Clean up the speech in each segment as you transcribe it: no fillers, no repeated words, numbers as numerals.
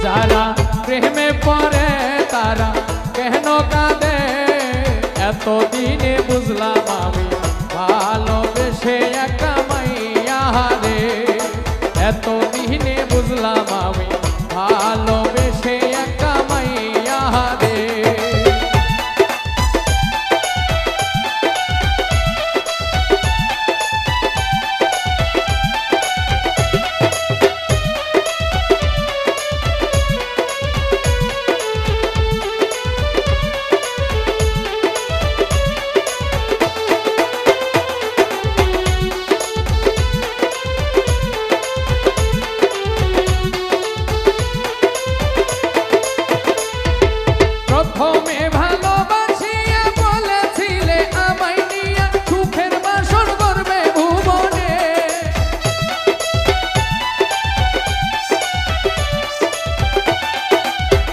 যারা প্রেমে পড়ে তারা কেন কাঁদে এতদিনে বুঝলাম আমি ভালোবেসে একটা মাইয়া রে এতদিনে বুঝলাম আমি ভালোবেসে একটা মাইয়া রে প্রথমে ভালোবাসিয়া বলেছিলে আমায় নিয়া সুখের বাসর করবে ভুবনে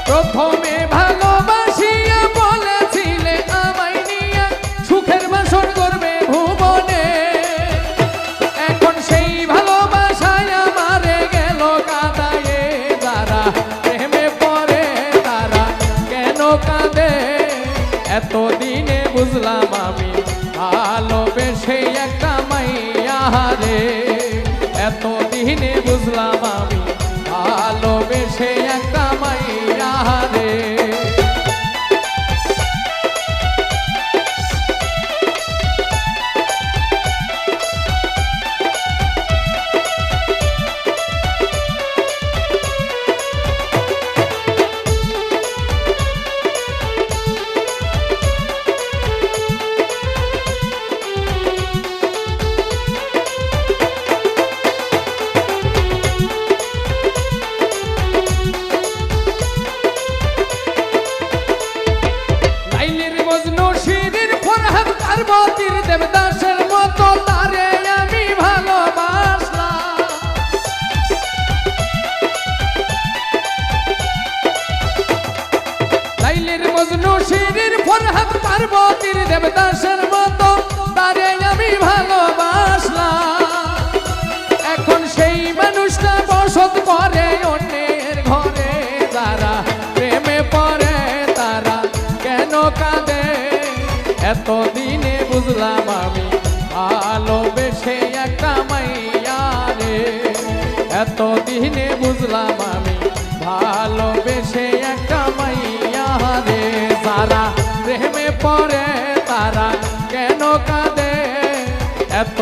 প্রথমে ভালোবাসিয়া বলেছিলে আমায় নিয়া সুখের বাসর করবে ভুবনে এখন সেই ভালোবাসায় আমারে গেল কাঁদায়ে যারা প্রেমে পড়ে তারা কেন কাঁদে এতদিনে বুঝলাম আমি ভালোবেসে একটা মাইয়া রে এতদিনে বুঝলাম আমি ভালোবেসে একটা মাইয়া রে পার্বতীর দেবদাসের মতো তারে আমি ভালোবাসলাম লাইলির মজনু শিরির ফরহাদ পার্বতীর দেবদাসের মতো তারে আমি ভালোবাসলাম এখন সেই মানুষটা বসত করে অন্যের ঘরে যারা প্রেমে পড়ে তারা কেন কাঁদে এতদিনে বুঝলাম আমি ভালোবেসে একটা মাইয়া রে এতদিনে বুঝলাম আমি ভালোবেসে একটা মাইয়া রে যারা প্রেমে পড়ে তারা কেন কাঁদে এত